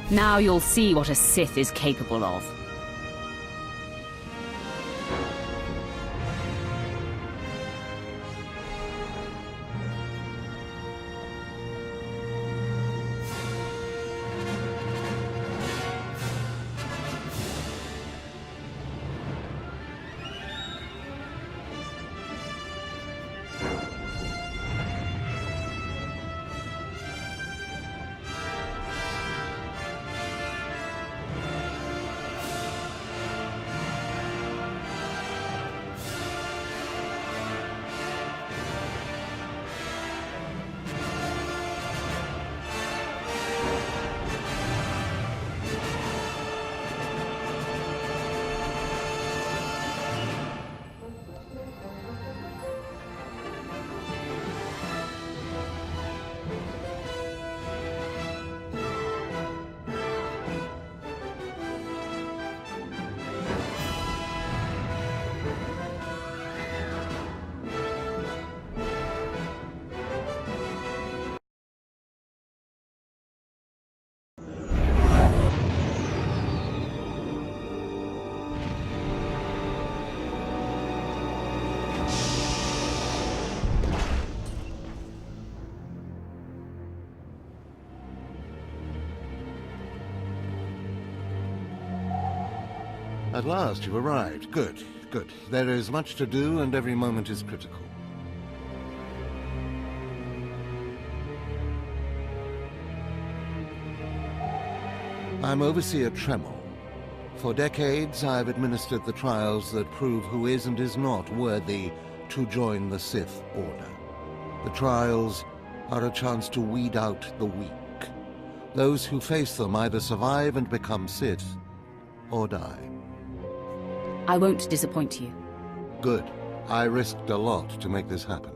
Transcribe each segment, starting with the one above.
Now you'll see what a Sith is capable of. At last, you've arrived. Good, good. There is much to do, and every moment is critical. I'm Overseer Tremor. For decades, I've administered the trials that prove who is and is not worthy to join the Sith Order. The trials are a chance to weed out the weak. Those who face them either survive and become Sith, or die. I won't disappoint you. Good. I risked a lot to make this happen.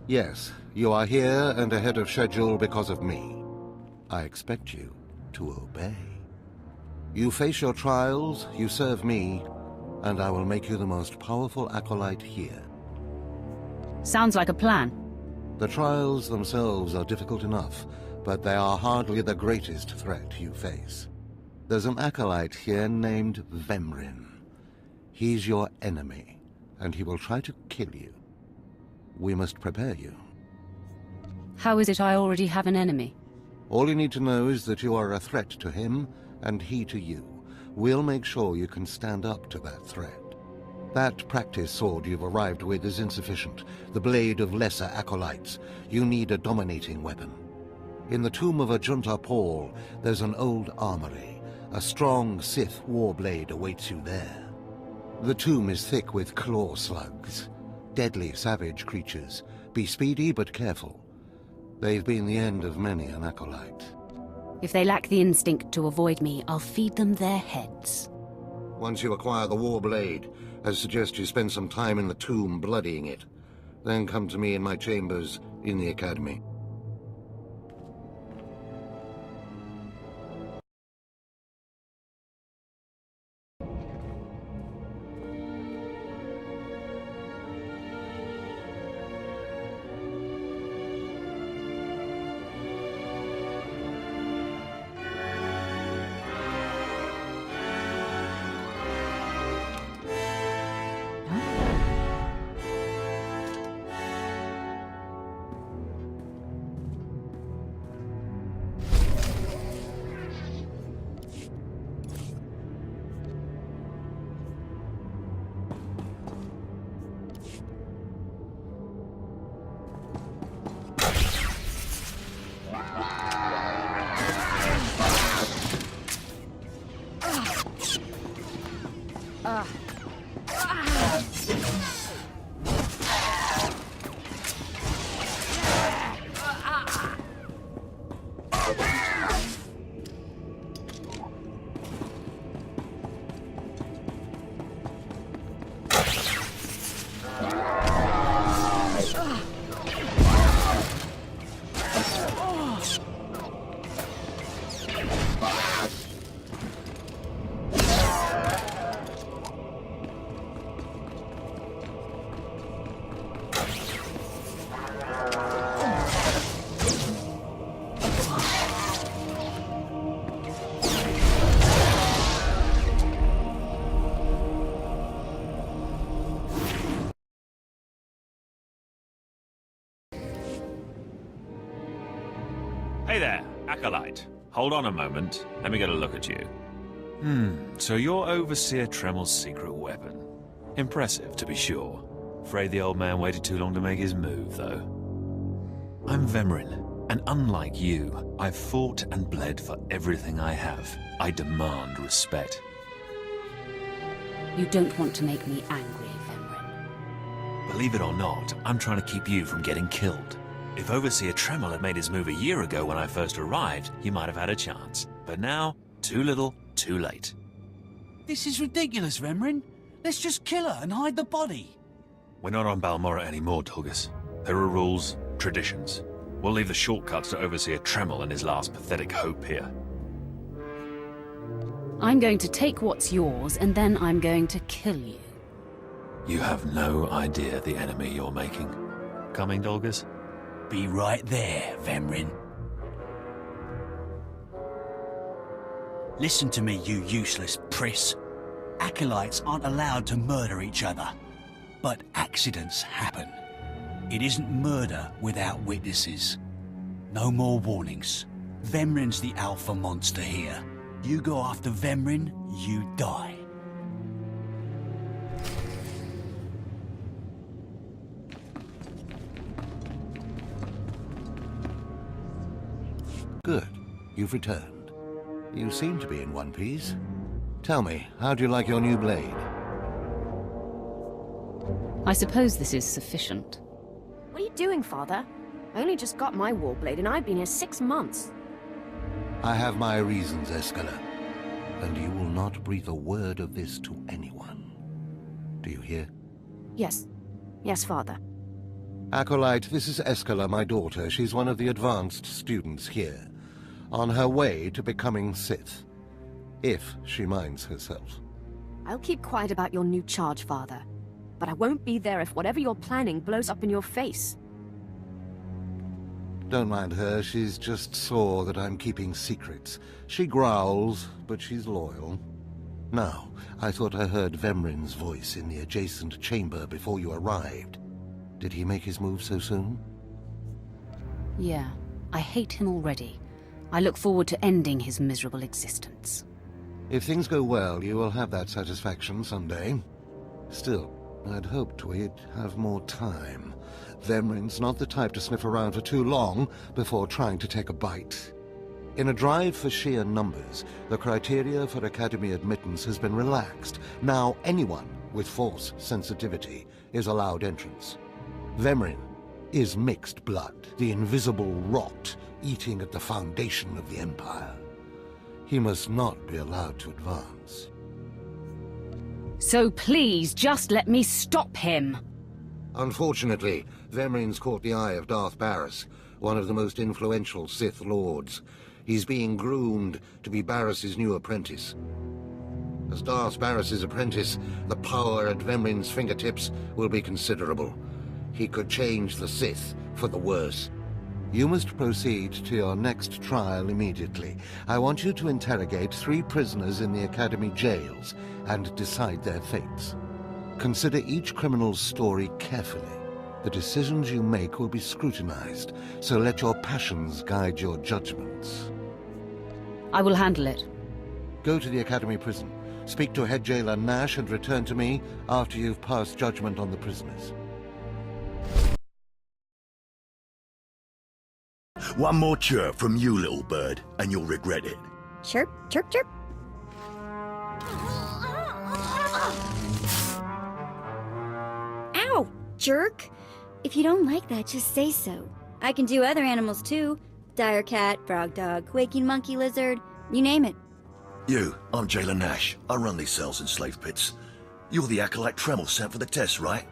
Yes, you are here and ahead of schedule because of me. I expect you to obey. You face your trials, you serve me, and I will make you the most powerful acolyte here. Sounds like a plan. The trials themselves are difficult enough, but they are hardly the greatest threat you face. There's an acolyte here named Vemrin. He's your enemy, and he will try to kill you. We must prepare you. How is it I already have an enemy? All you need to know is that you are a threat to him, and he to you. We'll make sure you can stand up to that threat. That practice sword you've arrived with is insufficient. The blade of lesser acolytes. You need a dominating weapon. In the tomb of Ajunta Paul, there's an old armory. A strong Sith warblade awaits you there. The tomb is thick with claw slugs. Deadly savage creatures. Be speedy but careful. They've been the end of many an acolyte. If they lack the instinct to avoid me, I'll feed them their heads. Once you acquire the warblade, I suggest you spend some time in the tomb bloodying it. Then come to me in my chambers in the academy. Hey there, Acolyte. Hold on a moment. Let me get a look at you. So you're Overseer Tremel's secret weapon. Impressive, to be sure. Afraid the old man waited too long to make his move, though. I'm Vemrin, and unlike you, I've fought and bled for everything I have. I demand respect. You don't want to make me angry, Vemrin. Believe it or not, I'm trying to keep you from getting killed. If Overseer Tremel had made his move a year ago when I first arrived, you might have had a chance. But now, too little, too late. This is ridiculous, Vemrin. Let's just kill her and hide the body. We're not on Balmorra anymore, Tulgus. There are rules, traditions. We'll leave the shortcuts to Overseer Tremel and his last pathetic hope here. I'm going to take what's yours, and then I'm going to kill you. You have no idea the enemy you're making. Coming, Dolgus? Be right there, Vemrin. Listen to me, you useless priss. Acolytes aren't allowed to murder each other. But accidents happen. It isn't murder without witnesses. No more warnings. Vemrin's the alpha monster here. You go after Vemrin, you die. Good. You've returned. You seem to be in one piece. Tell me, how do you like your new blade? I suppose this is sufficient. What are you doing, Father? I only just got my warblade and I've been here 6 months. I have my reasons, Escala. And you will not breathe a word of this to anyone. Do you hear? Yes. Yes, Father. Acolyte, this is Escala, my daughter. She's one of the advanced students here. On her way to becoming Sith. If she minds herself. I'll keep quiet about your new charge, Father. But I won't be there if whatever you're planning blows up in your face. Don't mind her, she's just sore that I'm keeping secrets. She growls, but she's loyal. Now, I thought I heard Vemrin's voice in the adjacent chamber before you arrived. Did he make his move so soon? Yeah, I hate him already. I look forward to ending his miserable existence. If things go well, you will have that satisfaction someday. Still, I'd hoped we'd have more time. Vemrin's not the type to sniff around for too long before trying to take a bite. In a drive for sheer numbers, the criteria for Academy admittance has been relaxed. Now anyone with Force sensitivity is allowed entrance. Vemrin is mixed blood, the invisible rot eating at the foundation of the Empire. He must not be allowed to advance. So please, just let me stop him! Unfortunately, Vemrin's caught the eye of Darth Barris, one of the most influential Sith Lords. He's being groomed to be Barris's new apprentice. As Darth Barris's apprentice, the power at Vemrin's fingertips will be considerable. He could change the Sith for the worse. You must proceed to your next trial immediately. I want you to interrogate 3 prisoners in the Academy jails and decide their fates. Consider each criminal's story carefully. The decisions you make will be scrutinized, so let your passions guide your judgments. I will handle it. Go to the Academy prison. Speak to head jailer Nash and return to me after you've passed judgment on the prisoners. One more chirp from you, little bird, and you'll regret it. Chirp, chirp, chirp. Ow, jerk. If you don't like that, just say so. I can do other animals too. Dire cat, frog dog, quaking monkey lizard, you name it. You, I'm Jailer Nash. I run these cells and slave pits. You're the Acolyte Tremel sent for the test, right?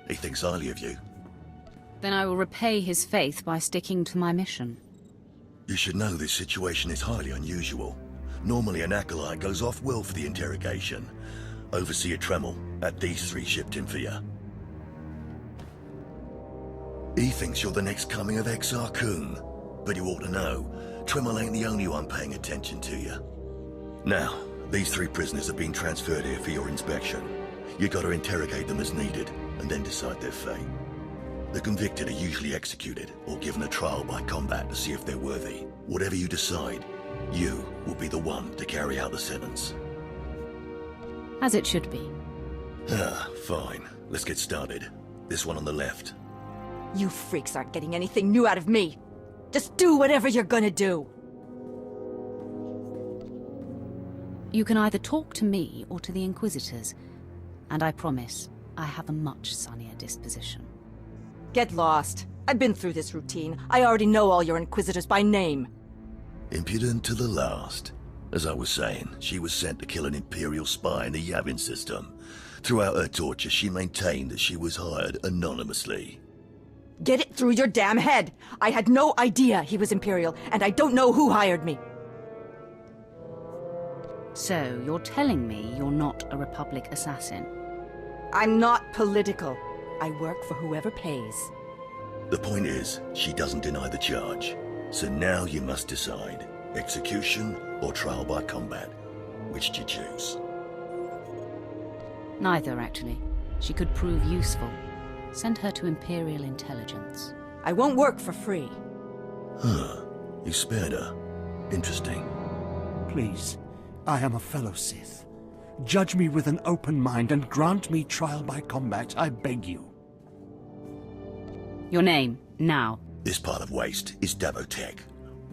He thinks highly of you. Then I will repay his faith by sticking to my mission. You should know this situation is highly unusual. Normally an Acolyte goes off-world for the interrogation. Overseer Tremel had these 3 shipped in for you. He thinks you're the next coming of Exar Kun, but you ought to know, Tremel ain't the only one paying attention to you. Now, these 3 prisoners have been transferred here for your inspection. You got to interrogate them as needed, and then decide their fate. The convicted are usually executed or given a trial by combat to see if they're worthy. Whatever you decide, you will be the one to carry out the sentence. As it should be. Fine. Let's get started. This one on the left. You freaks aren't getting anything new out of me. Just do whatever you're gonna do. You can either talk to me or to the Inquisitors, and I promise I have a much sunnier disposition. Get lost. I've been through this routine. I already know all your Inquisitors by name. Impudent to the last. As I was saying, she was sent to kill an Imperial spy in the Yavin system. Throughout her torture, she maintained that she was hired anonymously. Get it through your damn head! I had no idea he was Imperial, and I don't know who hired me. So, you're telling me you're not a Republic assassin? I'm not political. I work for whoever pays. The point is, she doesn't deny the charge. So now you must decide. Execution or trial by combat. Which do you choose? Neither, actually. She could prove useful. Send her to Imperial intelligence. I won't work for free. You spared her. Interesting. Please, I am a fellow Sith. Judge me with an open mind and grant me trial by combat, I beg you. Your name, now. This part of Waste is Davotech,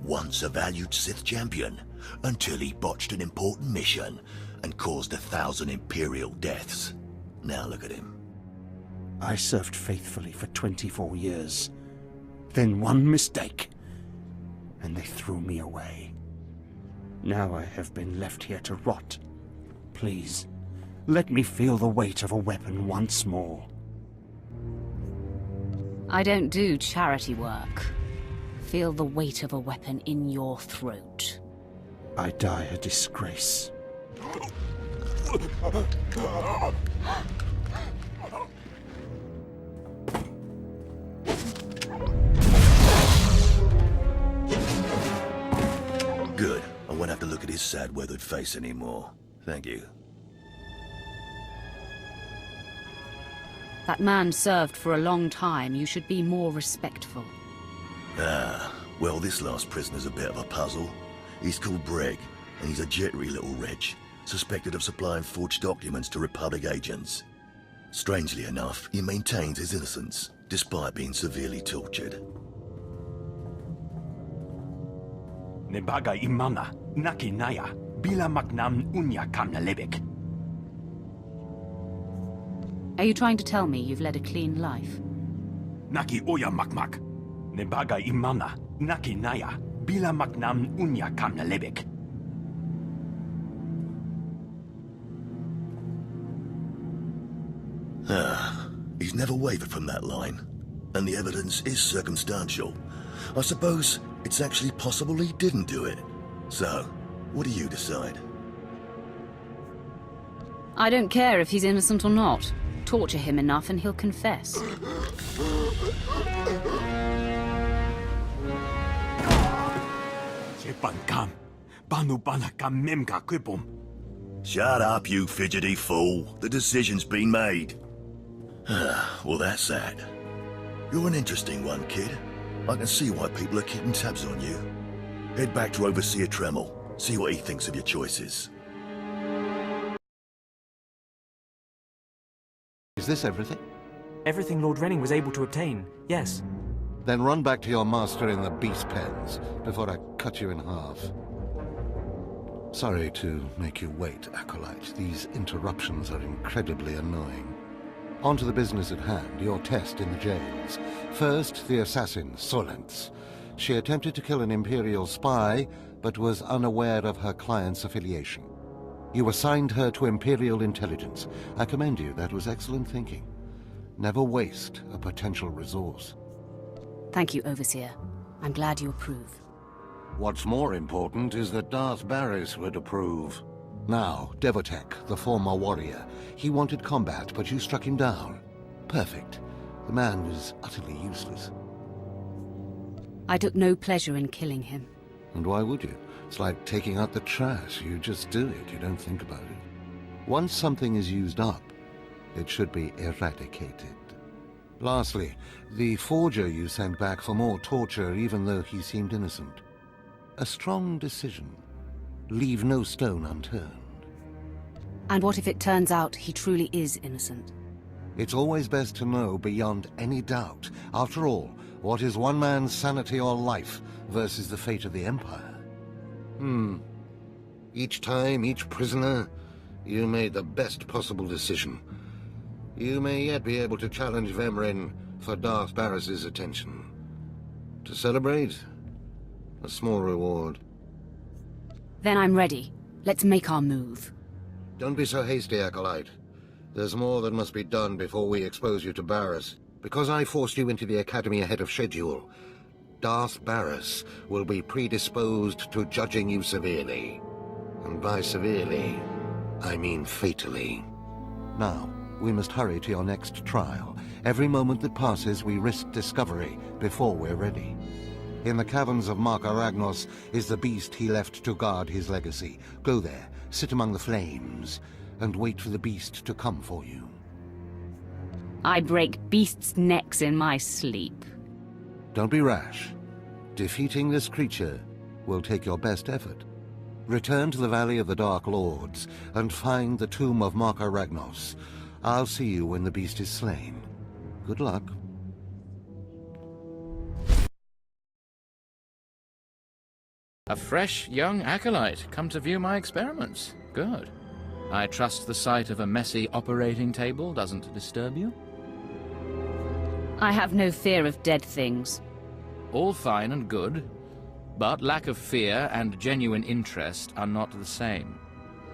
once a valued Sith champion, until he botched an important mission and caused 1,000 Imperial deaths. Now look at him. I served faithfully for 24 years. Then one mistake, and they threw me away. Now I have been left here to rot. Please, let me feel the weight of a weapon once more. I don't do charity work. Feel the weight of a weapon in your throat. I die a disgrace. Good. I won't have to look at his sad, weathered face anymore. Thank you. That man served for a long time. You should be more respectful. Well, this last prisoner's a bit of a puzzle. He's called Breg, and he's a jittery little wretch, suspected of supplying forged documents to Republic agents. Strangely enough, he maintains his innocence, despite being severely tortured. Nebaga imana, naki naya, bila maknam unya kamna lebek. Are you trying to tell me you've led a clean life? Naki oya makmak. Nebaga imana, naki naya, bila maknam unya kamna lebek. He's never wavered from that line, and the evidence is circumstantial. I suppose it's actually possible he didn't do it. So, what do you decide? I don't care if he's innocent or not. Torture him enough and he'll confess. Shut up, you fidgety fool. The decision's been made. Well, that's that. You're an interesting one, kid. I can see why people are keeping tabs on you. Head back to Overseer Tremel. See what he thinks of your choices. Is this everything? Everything Lord Renning was able to obtain, yes. Then run back to your master in the beast pens before I cut you in half. Sorry to make you wait, Acolyte. These interruptions are incredibly annoying. On to the business at hand, your test in the jails. First, the assassin, Solence. She attempted to kill an Imperial spy, but was unaware of her client's affiliation. You assigned her to Imperial intelligence. I commend you, that was excellent thinking. Never waste a potential resource. Thank you, Overseer. I'm glad you approve. What's more important is that Darth Barris would approve. Now, Devotech, the former warrior. He wanted combat, but you struck him down. Perfect. The man was utterly useless. I took no pleasure in killing him. And why would you? It's like taking out the trash. You just do it. You don't think about it. Once something is used up, it should be eradicated. Lastly, the forger you sent back for more torture even though he seemed innocent. A strong decision. Leave no stone unturned. And what if it turns out he truly is innocent? It's always best to know beyond any doubt. After all, what is one man's sanity or life versus the fate of the Empire? Each time, each prisoner, you made the best possible decision. You may yet be able to challenge Vemrin for Darth Barris's attention. To celebrate, a small reward. Then I'm ready. Let's make our move. Don't be so hasty, Acolyte. There's more that must be done before we expose you to Barris. Because I forced you into the Academy ahead of schedule, Darth Barris will be predisposed to judging you severely. And by severely, I mean fatally. Now, we must hurry to your next trial. Every moment that passes, we risk discovery before we're ready. In the caverns of Mark Aragnos is the beast he left to guard his legacy. Go there, sit among the flames, and wait for the beast to come for you. I break beasts' necks in my sleep. Don't be rash. Defeating this creature will take your best effort. Return to the Valley of the Dark Lords and find the tomb of Mark Aragnos. I'll see you when the beast is slain. Good luck. A fresh, young acolyte come to view my experiments. Good. I trust the sight of a messy operating table doesn't disturb you? I have no fear of dead things. All fine and good, but lack of fear and genuine interest are not the same.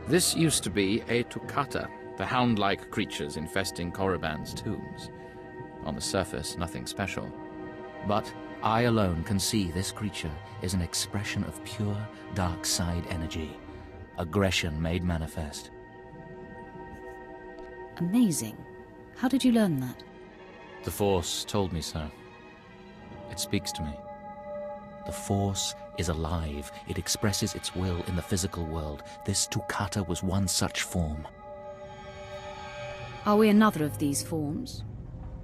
This used to be a Tukata, the hound-like creatures infesting Korriban's tombs. On the surface, nothing special. But I alone can see this creature is an expression of pure dark side energy. Aggression made manifest. Amazing. How did you learn that? The Force told me so. It speaks to me. The Force is alive. It expresses its will in the physical world. This Tukata was one such form. Are we another of these forms?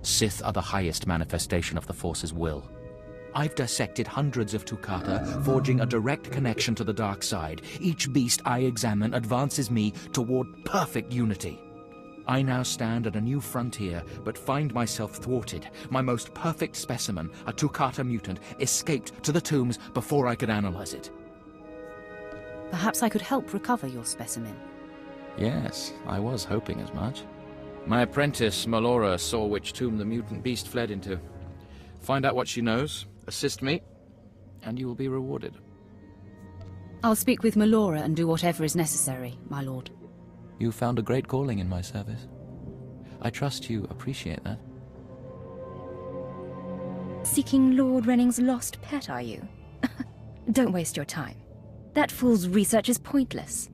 Sith are the highest manifestation of the Force's will. I've dissected hundreds of Tukata, forging a direct connection to the dark side. Each beast I examine advances me toward perfect unity. I now stand at a new frontier, but find myself thwarted. My most perfect specimen, a Tukata mutant, escaped to the tombs before I could analyze it. Perhaps I could help recover your specimen. Yes, I was hoping as much. My apprentice, Melora, saw which tomb the mutant beast fled into. Find out what she knows, assist me, and you will be rewarded. I'll speak with Melora and do whatever is necessary, my lord. You found a great calling in my service. I trust you appreciate that. Seeking Lord Renning's lost pet, are you? Don't waste your time. That fool's research is pointless.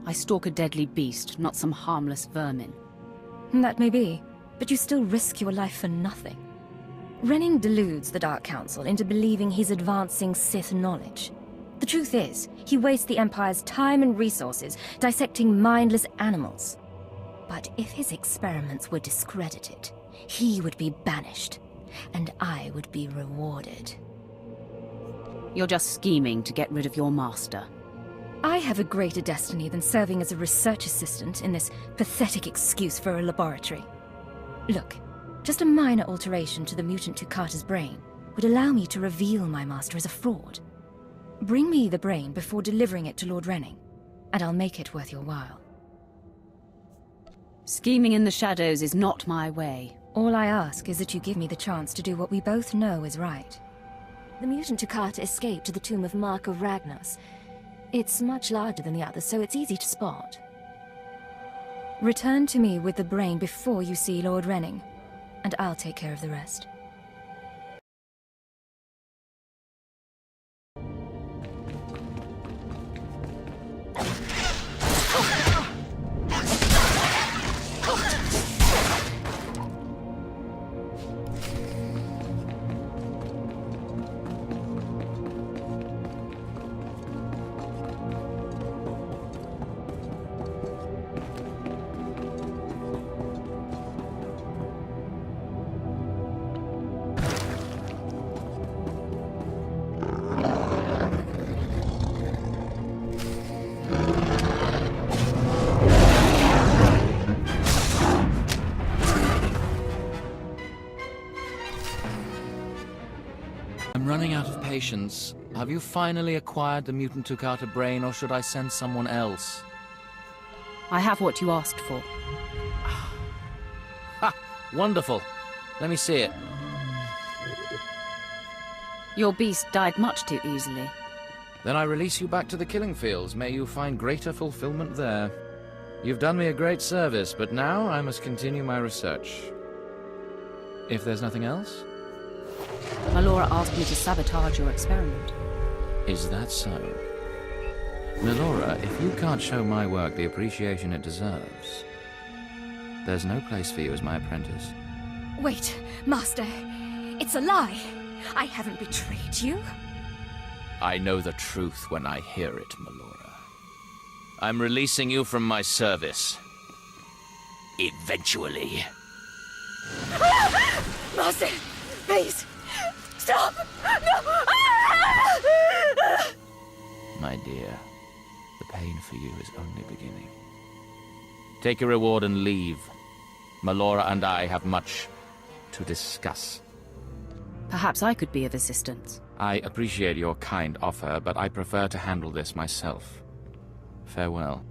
I stalk a deadly beast, not some harmless vermin. That may be, but you still risk your life for nothing. Renning deludes the Dark Council into believing he's advancing Sith knowledge. The truth is, he wastes the Empire's time and resources dissecting mindless animals. But if his experiments were discredited, he would be banished, and I would be rewarded. You're just scheming to get rid of your master. I have a greater destiny than serving as a research assistant in this pathetic excuse for a laboratory. Look, just a minor alteration to the mutant Tukata's brain would allow me to reveal my master as a fraud. Bring me the brain before delivering it to Lord Renning, and I'll make it worth your while. Scheming in the shadows is not my way. All I ask is that you give me the chance to do what we both know is right. The mutant Tukata escaped to the tomb of Mark of Ragnos. It's much larger than the others, so it's easy to spot. Return to me with the brain before you see Lord Renning, and I'll take care of the rest. I'm running out of patience. Have you finally acquired the mutant Toccata brain, or should I send someone else? I have what you asked for. Ha! Wonderful. Let me see it. Your beast died much too easily. Then I release you back to the killing fields. May you find greater fulfillment there. You've done me a great service, but now I must continue my research. If there's nothing else? Melora asked me to sabotage your experiment. Is that so? Melora, if you can't show my work the appreciation it deserves, there's no place for you as my apprentice. Wait, Master. It's a lie. I haven't betrayed you. I know the truth when I hear it, Melora. I'm releasing you from my service. Eventually. Master, please, stop! No! My dear, the pain for you is only beginning. Take your reward and leave. Melora and I have much to discuss. Perhaps I could be of assistance. I appreciate your kind offer, but I prefer to handle this myself. Farewell.